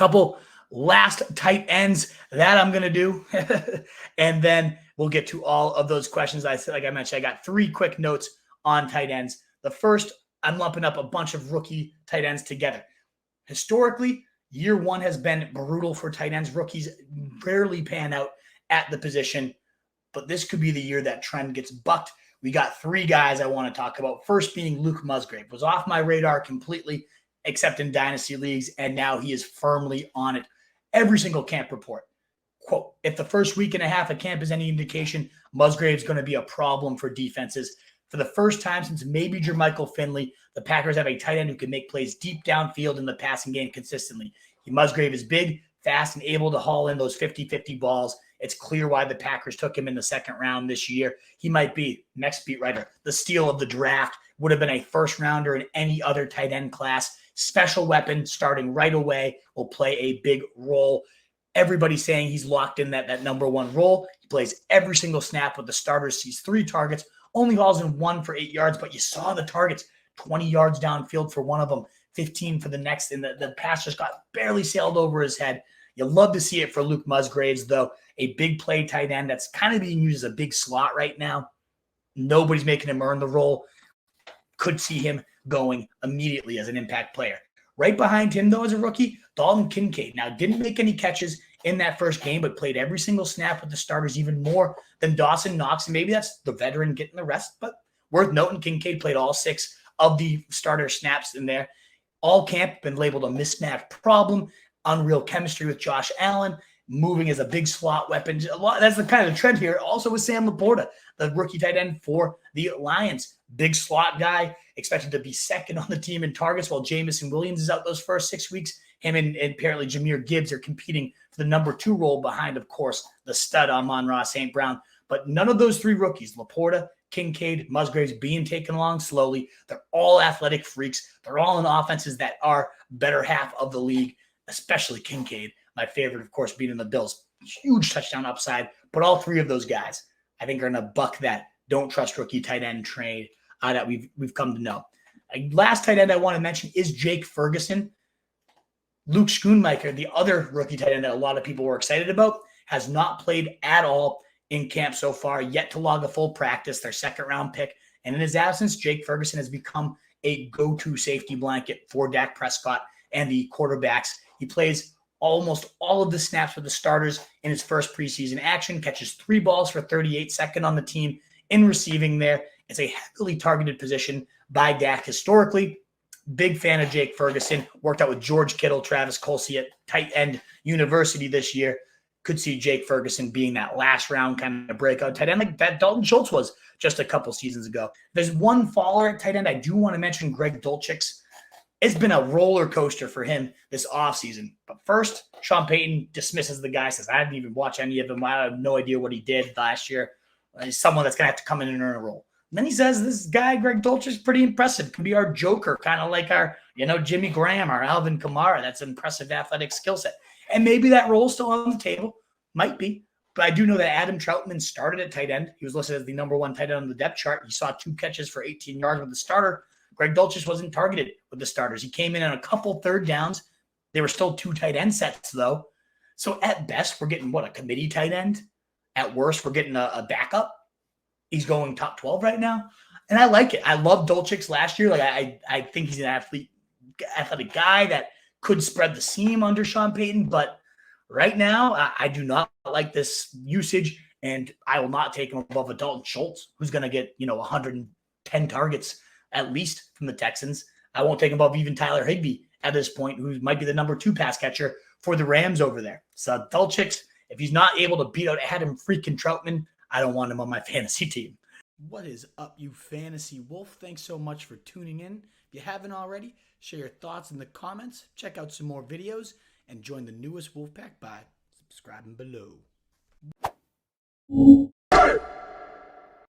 couple last tight ends that I'm going to do. And then we'll get to all of those questions. Like I mentioned, I got 3 quick notes on tight ends. The first, I'm lumping up a bunch of rookie tight ends together. Historically, year 1 has been brutal for tight ends. Rookies rarely pan out at the position, but this could be the year that trend gets bucked. We got 3 guys I want to talk about. First being Luke Musgrave. Was off my radar completely, except in dynasty leagues, and now he is firmly on it. Every single camp report. Quote, if the first week and a half of camp is any indication, Musgrave's going to be a problem for defenses. For the first time since maybe Jermichael Finley, the Packers have a tight end who can make plays deep downfield in the passing game consistently. Musgrave is big, fast, and able to haul in those 50-50 balls. It's clear why the Packers took him in the 2nd round this year. He might be, next beat writer, the steal of the draft. Would have been a first rounder in any other tight end class. Special weapon starting right away, will play a big role. Everybody's saying he's locked in that number 1 role. He plays every single snap with the starters, sees 3 targets, only hauls in 1 for 8 yards, but you saw the targets, 20 yards downfield for one of them, 15 for the next, and the pass just got barely sailed over his head. You love to see it for Luke Musgraves, though. A big play tight end that's kind of being used as a big slot right now. Nobody's making him earn the role. Could see him going immediately as an impact player. Right behind him, though, as a rookie, Dalton Kincaid. Now, didn't make any catches in that first game, but played every single snap with the starters, even more than Dawson Knox. And maybe that's the veteran getting the rest, but worth noting, Kincaid played all 6 of the starter snaps in there. All camp been labeled a mismatch problem, unreal chemistry with Josh Allen, moving as a big slot weapon. That's the kind of trend here. Also with Sam LaPorta, the rookie tight end for the Lions. Big slot guy, expected to be 2nd on the team in targets while Jamison Williams is out those first 6 weeks. Him and apparently Jahmyr Gibbs are competing for the number 2 role behind, of course, the stud Amon-Ra St. Brown. But none of those 3 rookies, LaPorta, Kincaid, Musgraves, being taken along slowly. They're all athletic freaks. They're all in offenses that are better half of the league, especially Kincaid. My favorite, of course, being in the Bills. Huge touchdown upside. But all 3 of those guys, I think, are going to buck that don't trust rookie tight end trade that we've come to know. Last tight end I want to mention is Jake Ferguson. Luke Schoonmaker, the other rookie tight end that a lot of people were excited about, has not played at all in camp so far, yet to log a full practice, their 2nd round pick. And in his absence, Jake Ferguson has become a go-to safety blanket for Dak Prescott and the quarterbacks. He plays almost all of the snaps with the starters in his first preseason action, catches 3 balls for 38, 2nd on the team in receiving there. It's a heavily targeted position by Dak historically. Big fan of Jake Ferguson. Worked out with George Kittle, Travis Kelce at tight end university this year. Could see Jake Ferguson being that last round kind of breakout tight end like that Dalton Schultz was just a couple seasons ago. There's one faller at tight end I do want to mention, Greg Dulcich. It's been a roller coaster for him this offseason. But first, Sean Payton dismisses the guy, says, I didn't even watch any of him. I have no idea what he did last year. He's someone that's going to have to come in and earn a role. And then he says, this guy, Greg Dulcich, is pretty impressive. Can be our joker, kind of like our, Jimmy Graham, our Alvin Kamara. That's an impressive athletic skill set. And maybe that role's still on the table. Might be. But I do know that Adam Troutman started at tight end. He was listed as the number 1 tight end on the depth chart. He saw 2 catches for 18 yards with the starter. Greg Dulcich wasn't targeted with the starters. He came in on a couple 3rd downs. They were still 2 tight end sets, though. So at best, we're getting, a committee tight end? At worst, we're getting a backup. He's going top 12 right now. And I like it. I love Dulcich last year. I think he's an athletic guy that could spread the seam under Sean Payton. But right now, I do not like this usage, and I will not take him above a Dalton Schultz, who's going to get, 110 targets at least from the Texans. I won't take him above even Tyler Higbee at this point, who might be the number 2 pass catcher for the Rams over there. So Dulcich, if he's not able to beat out Adam freaking Troutman, I don't want him on my fantasy team. What is up, you fantasy wolf? Thanks so much for tuning in. If you haven't already, share your thoughts in the comments, check out some more videos, and join the newest Wolfpack by subscribing below.